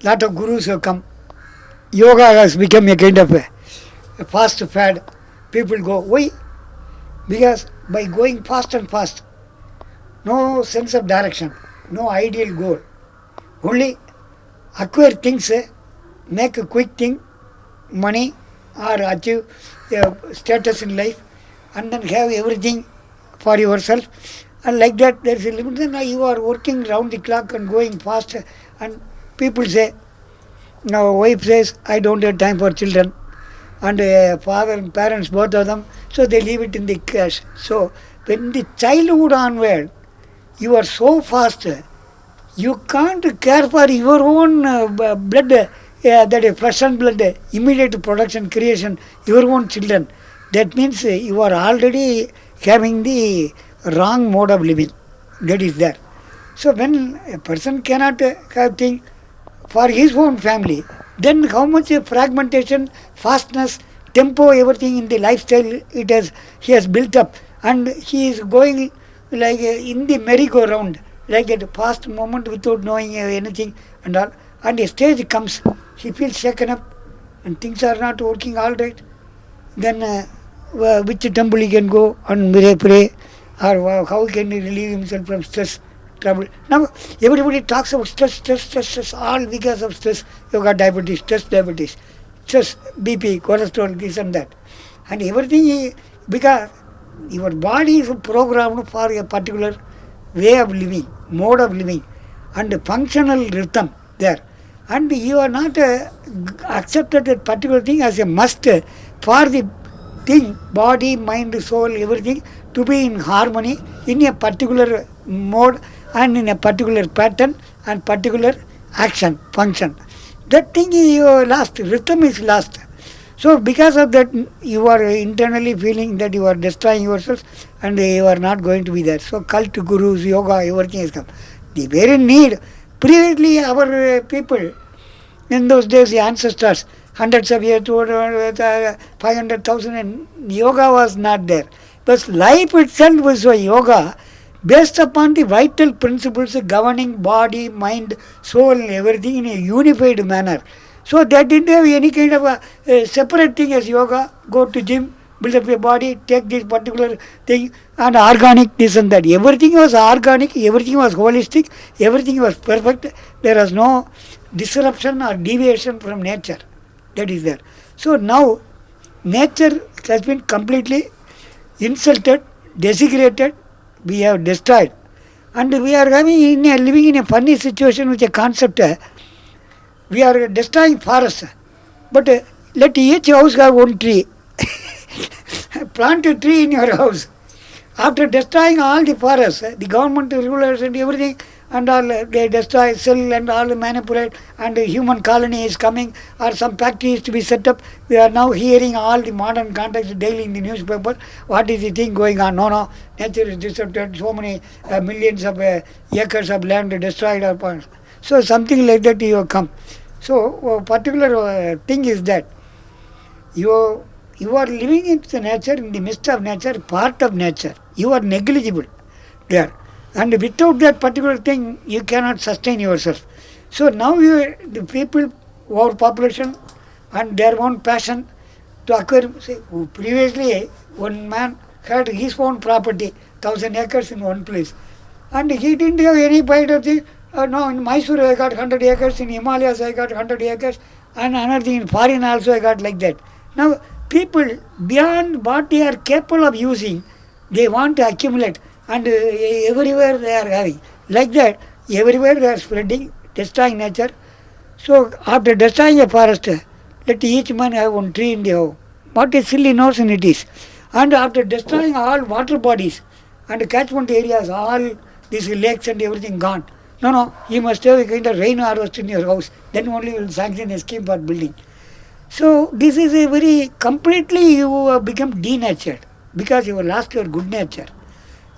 Lot of gurus have come. Yoga has become a kind of a fast fad. People go, why? Because by going fast and fast, no sense of direction, no ideal goal. Only acquire things, make a quick thing, money, or achieve status in life, and then have everything for yourself. And like that, there is a limit. Then you are working round the clock and going fast. And people say, now wife says, I don't have time for children. And father and parents, both of them, so they leave it in the cash. So when the childhood onward, you are so fast, you can't care for your own blood, that is flesh and blood, immediate production, creation, your own children. That means you are already having the wrong mode of living. That is there. So when a person cannot have things for his own family, then how much fragmentation, fastness, tempo, everything in the lifestyle he has built up, and he is going like in the merry-go-round, like that fast moment without knowing anything and all. And a stage comes, he feels shaken up, and things are not working all right. Then which temple he can go and pray, or how can he relieve himself from stress, trouble. Now everybody talks about stress, all because of stress. You got diabetes, stress, BP, cholesterol, this and that. And everything, because your body is programmed for a particular way of living, mode of living, and functional rhythm there. And you are not accepted that particular thing as a must for the thing, body, mind, soul, everything to be in harmony in a particular mode and in a particular pattern and particular action, function. That thing you lost, rhythm is lost. So because of that, you are internally feeling that you are destroying yourself and you are not going to be there. So cult, gurus, yoga, everything has come. The very need. Previously our people, in those days the ancestors, hundreds of years, 500,000, and yoga was not there. But life itself was a yoga based upon the vital principles governing body, mind, soul, everything in a unified manner. So they didn't have any kind of a separate thing as yoga, go to gym, build up your body, take this particular thing, and organic, this and that. Everything was organic, everything was holistic, everything was perfect. There was no disruption or deviation from nature. That is there. So now, nature has been completely insulted, desecrated, we have destroyed. And we are living in a funny situation with a concept. We are destroying forests. But let each house have one tree. Plant a tree in your house. After destroying all the forests, the government rulers and everything, and all they destroy, sell, and all manipulate, and a human colony is coming, or some factory is to be set up. We are now hearing all the modern context daily in the newspaper. What is the thing going on? No, nature is disrupted. So many millions of acres of land destroyed. So something like that you have come. So a particular thing is that you are living in the nature, in the midst of nature, part of nature. You are negligible there. And without that particular thing, you cannot sustain yourself. So now the people, overpopulation and their own passion to acquire. Say, previously, one man had his own property, 1,000 acres in one place. And he didn't have any bite of the, no, in Mysore I got 100 acres, in Himalayas I got 100 acres, and another thing in foreign also I got like that. Now, people, beyond what they are capable of using, they want to accumulate. And everywhere they are having. Like that, everywhere they are spreading, destroying nature. So after destroying a forest, let each man have one tree in the house. What a silly notion it is. And after destroying all water bodies and catchment areas, all these lakes and everything gone. No, you must have a kind of rain harvest in your house. Then only you will sanction a scheme for building. So this is a very, completely you have become denatured because you have lost your good nature.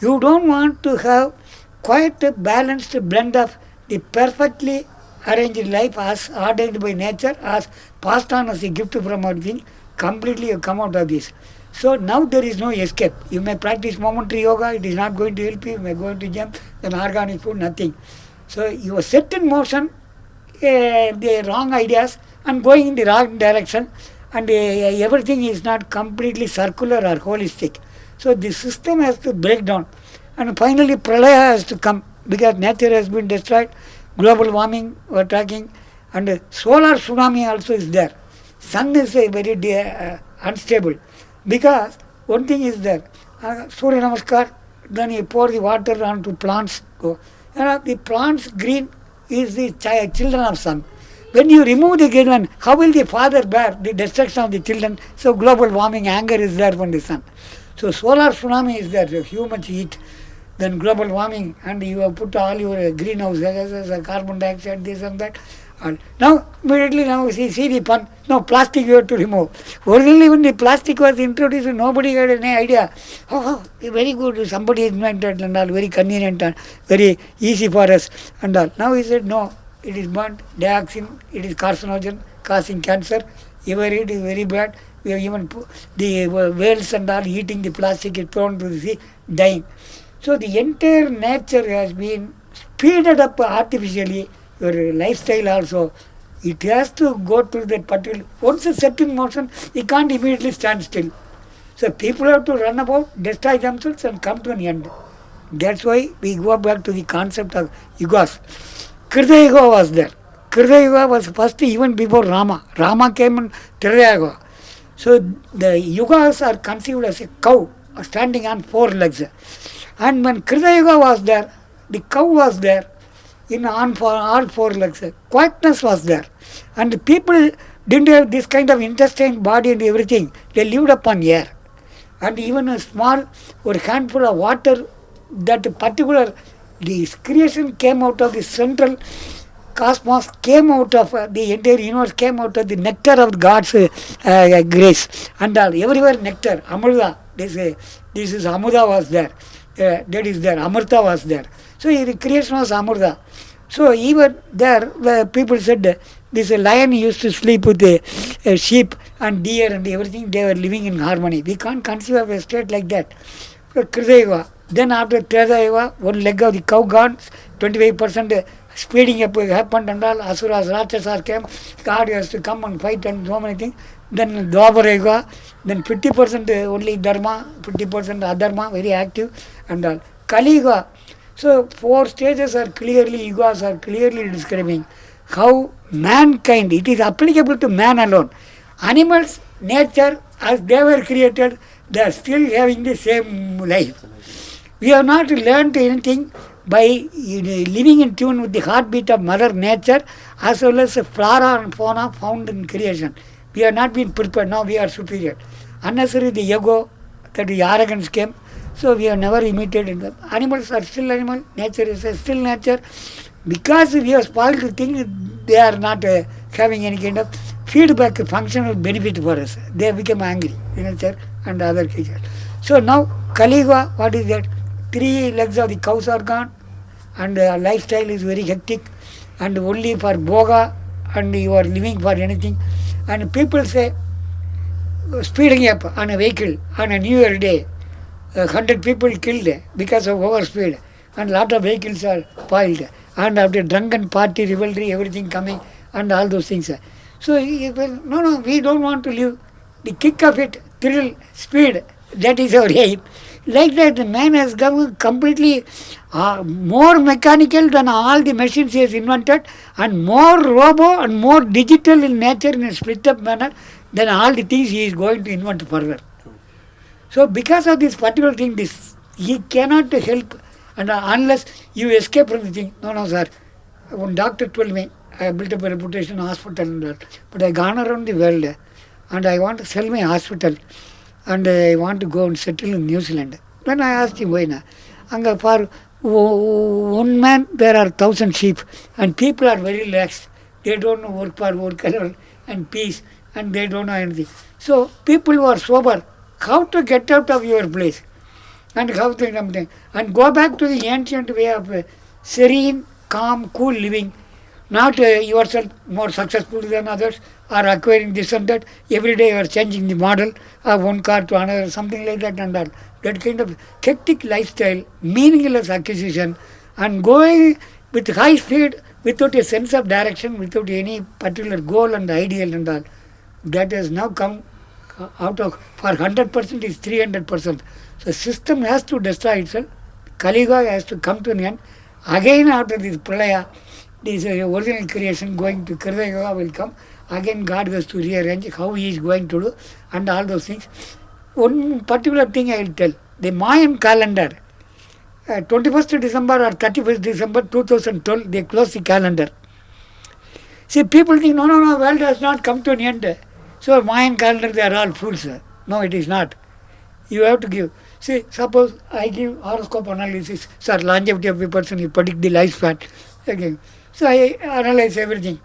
You don't want to have quite a balanced blend of the perfectly arranged life as ordained by nature, as passed on as a gift from our thing. Completely you come out of this. So now there is no escape. You may practice momentary yoga, it is not going to help you. You may go to gym, then organic food, nothing. So you are set in motion the wrong ideas and going in the wrong direction, and everything is not completely circular or holistic. So the system has to break down, and finally pralaya has to come because nature has been destroyed, global warming we are talking, and solar tsunami also is there. Sun is very unstable because one thing is there. Surya Namaskar, then you pour the water onto plants. Go. The plants green is the children of sun. When you remove the green one, how will the father bear the destruction of the children? So global warming, anger is there from the sun. So solar tsunami is there, human heat, then global warming, and you have put all your greenhouse gases, carbon dioxide, this and that. And now, immediately now see the fun. No, plastic you have to remove. Originally when the plastic was introduced, nobody had any idea. Very good, somebody invented and all, very convenient and very easy for us and all. Now he said, no, it is burnt, dioxin, it is carcinogen, causing cancer. Ever it is very bad. We have even the whales and all eating the plastic is thrown to the sea, dying. So the entire nature has been speeded up artificially. Your lifestyle also, it has to go to that particular. Once it's set in motion, it can't immediately stand still. So people have to run about, destroy themselves, and come to an end. That's why we go back to the concept of yugas. Krita Yuga was there. Krita Yuga was first even before Rama. Rama came in Treta Yuga. So the yugas are conceived as a cow standing on four legs. And when Krita Yuga was there, the cow was there in on for all four legs. Quietness was there. And the people didn't have this kind of intestine, body and everything. They lived upon air. And even a small or handful of water, that particular, the creation came out of the central cosmos, came out of the entire universe, came out of the nectar of God's grace. And everywhere nectar, Amruta, this is Amruta was there. That is there, Amrita was there. So the creation was Amruta. So even there, people said this lion used to sleep with a sheep and deer and everything. They were living in harmony. We can't conceive of a state like that. Krita Yuga. Then after Treta Yuga, one leg of the cow gone, 25% speeding up happened and all. Asuras, Rakshasas came. God has to come and fight and so many things. Then Dwapara Yuga. Then 50% only Dharma, 50% Adharma, very active and all. Kali Yuga. So four stages are clearly, yugas are clearly describing how mankind, it is applicable to man alone. Animals, nature, as they were created, they are still having the same life. We have not learned anything by living in tune with the heartbeat of Mother Nature as well as flora and fauna found in creation. We have not been prepared, now we are superior. Unnecessarily the ego, that the arrogance came. So we have never imitated them. Animals are still animal, nature is still nature. Because we have spoiled the thing, they are not having any kind of feedback, functional benefit for us. They become angry, nature and other creatures. So now, Kali Yuga, what is that? 3 legs of the cows are gone, and lifestyle is very hectic, and only for boga, and you are living for anything. And people say, speeding up on a vehicle on a New Year day, 100 people killed because of overspeed, and lot of vehicles are spoiled, and after drunken party, revelry, everything coming, and all those things. So, no, we don't want to live. The kick of it, thrill, speed, that is our aim. Like that, the man has become completely more mechanical than all the machines he has invented, and more robo and more digital in nature in a split up manner than all the things he is going to invent further. So because of this particular thing, he cannot help, and unless you escape from the thing. No, sir. One doctor told me, I built up a reputation in hospital, and all, but I gone around the world, and I want to sell my hospital, and I want to go and settle in New Zealand. Then I asked him, why not? And for one man, there are 1,000 sheep, and people are very lax. They don't know work for work and peace, and they don't know anything. So people who are sober, how to get out of your place, and how to something, and go back to the ancient way of serene, calm, cool living, not yourself more successful than others, or acquiring this and that. Every day you are changing the model of one car to another, something like that and all. That kind of hectic lifestyle, meaningless acquisition, and going with high speed without a sense of direction, without any particular goal and ideal and all. That has now come out of, for 100% is 300%. So system has to destroy itself. Kaliga has to come to an end. Again after this Pralaya, this original creation going to Kriya Yoga will come. Again God has to rearrange how he is going to do and all those things. One particular thing I will tell. The Mayan calendar, 21st December or 31st December 2012, they close the calendar. See, people think, no, world has not come to an end. So Mayan calendar, they are all fools. No, it is not. You have to give. See, suppose I give horoscope analysis, sir, longevity of a person, you predict the lifespan. Okay. So I analyze everything.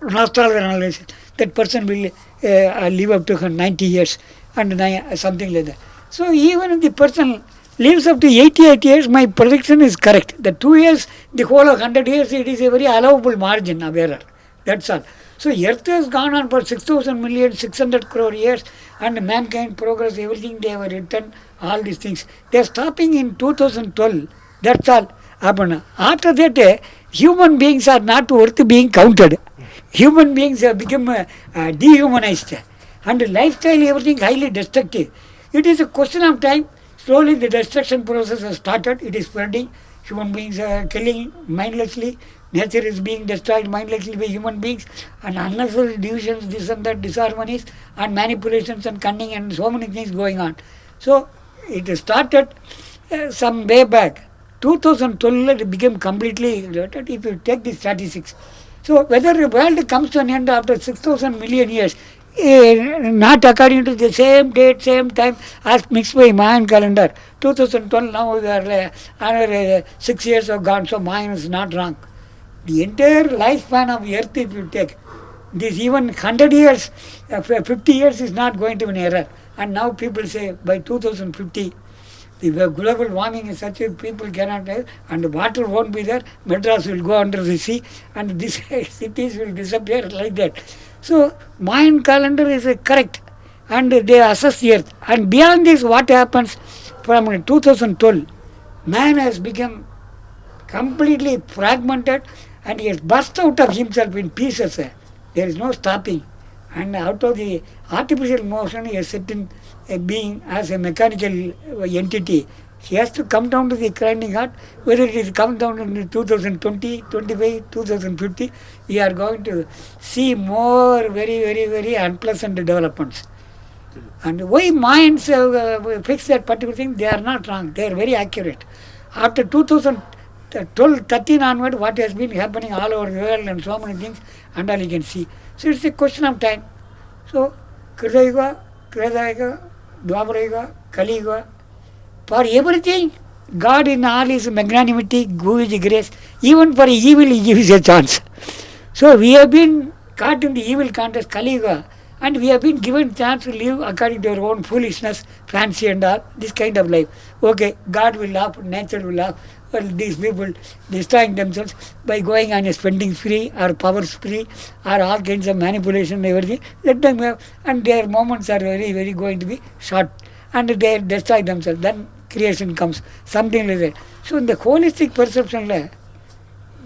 Astrologer analysis, that person will live up to 90 years and something like that. So even if the person lives up to 88 years, my prediction is correct. The 2 years, the whole of 100 years, it is a very allowable margin of error. That's all. So Earth has gone on for 6,000 million, 600 crore years, and mankind progress, everything they have written, all these things. They are stopping in 2012. That's all happened. After that, human beings are not worth being counted. Human beings have become dehumanized. And lifestyle, everything highly destructive. It is a question of time. Slowly the destruction process has started. It is spreading. Human beings are killing mindlessly. Nature is being destroyed mindlessly by human beings. And unnecessary divisions, this and that, disharmonies, and manipulations and cunning and so many things going on. So it started some way back. 2012 it became completely related if you take the statistics. So whether the world comes to an end after 6,000 million years, not according to the same date, same time as mixed by Mayan calendar. 2012, now we are another 6 years have gone, so Mayan is not wrong. The entire lifespan of Earth, if you take, this even 100 years, 50 years is not going to be an error. And now people say by 2050, the global warming is such that people cannot live, and water won't be there, Madras will go under the sea, and these cities will disappear like that. So, Mayan calendar is correct, and they assess the earth. And beyond this, what happens from 2012, man has become completely fragmented, and he has burst out of himself in pieces. There is no stopping. And out of the artificial motion, he has set in a being as a mechanical entity. He has to come down to the grinding heart. Whether it is come down in 2020, 25, 2050, we are going to see more very unpleasant developments. And why minds fix that particular thing, they are not wrong. They are very accurate. After 2012, 13 onward, what has been happening all over the world and so many things, and all you can see. So it's a question of time. So, Kriya Yuga, Treta Yuga, Dwapara Yuga, Kali Yuga, for everything, God in all His magnanimity, His grace, even for evil He gives a chance. So we have been caught in the evil contest, Kali Yuga, and we have been given chance to live according to our own foolishness, fancy and all, this kind of life. Okay, God will laugh, nature will laugh. Well, these people destroying themselves by going on a spending spree or power spree or all kinds of manipulation and everything. Let them have, and their moments are very going to be short, and they destroy themselves. Then creation comes, something like that. So in the holistic perception,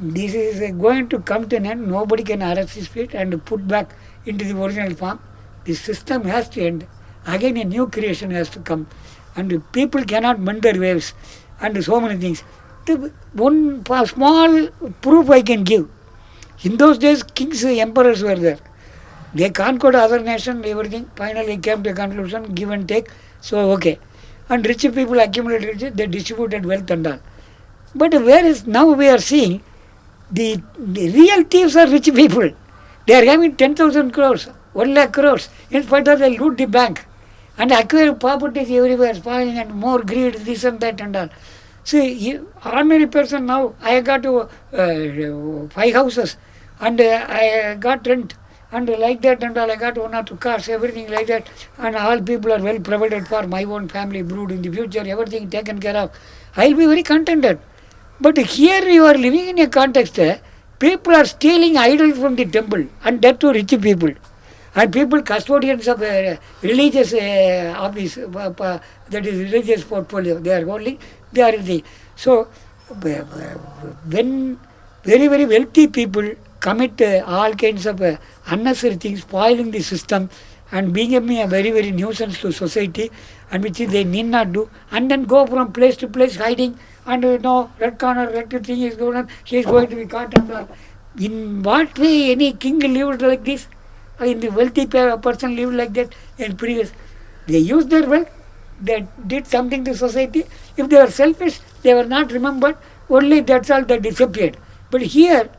this is going to come to an end. Nobody can arrest this spirit and put back into the original form. The system has to end. Again a new creation has to come, and people cannot mend their waves and so many things. One small proof I can give. In those days, kings, emperors were there. They conquered other nations, everything. Finally came to a conclusion, give and take. So, okay. And rich people accumulated riches, they distributed wealth and all. But where is, now we are seeing, the real thieves are rich people. They are having 10,000 crores, 1 lakh crores. In spite of they loot the bank and acquire properties everywhere, spoiling and more greed, this and that and all. See, ordinary person now, I got 5 houses and I got rent and like that and all, I got 1 or 2 cars, everything like that, and all people are well provided for, my own family, brood in the future, everything taken care of. I will be very contented. But here you are living in a context, people are stealing idols from the temple, and that too rich people. And people, custodians of religious office, that is religious portfolio, they are holding, they are the. So, when Very, very wealthy people commit all kinds of unnecessary things, spoiling the system and becoming a very, very nuisance to society, and which they need not do, and then go from place to place hiding, and no, red corner, red thing is going on, he is going to be caught and all. In what way any king lived like this? In the wealthy person lived like that in previous. They used their wealth, they did something to society. If they were selfish, they were not remembered, only that's all, they disappeared. But here,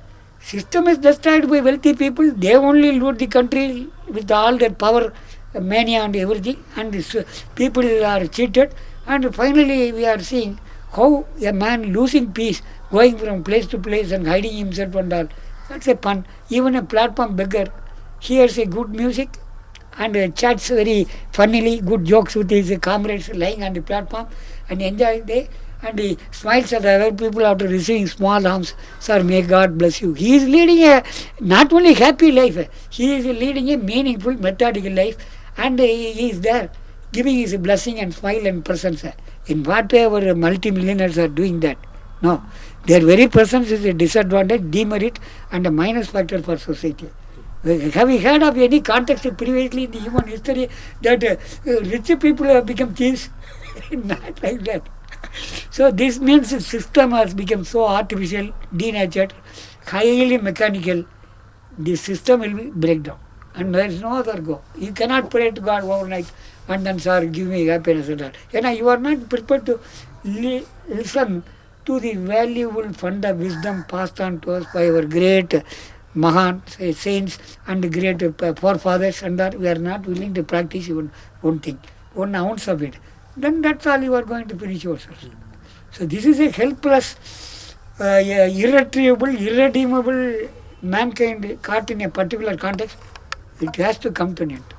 system is destroyed by wealthy people. They only loot the country with all their power, mania and everything, and this, people are cheated. And finally, we are seeing how a man losing peace, going from place to place and hiding himself and all. That's a pun. Even a platform beggar hears a good music and chats very funnily, good jokes with his comrades lying on the platform and enjoy the day. And he smiles at other people after receiving small alms. Sir, may God bless you. He is leading a not only happy life, he is leading a meaningful, methodical life, and he is there giving his blessing and smile and presence. In what way our multimillionaires are doing that? No. Their very presence is a disadvantage, demerit, and a minus factor for society. Have you heard of any context previously in the human history that rich people have become thieves? Not like that. So this means the system has become so artificial, denatured, highly mechanical. The system will be breakdown, and there is no other go. You cannot pray to God overnight and then, sir, give me happiness and that. You are not prepared to listen to the valuable fund of wisdom passed on to us by our great Mahan saints and great forefathers, and that we are not willing to practice even one thing, 1 ounce of it. Then that's all you are going to finish yourself. So this is a helpless, irretrievable, irredeemable mankind caught in a particular context. It has to come to an end.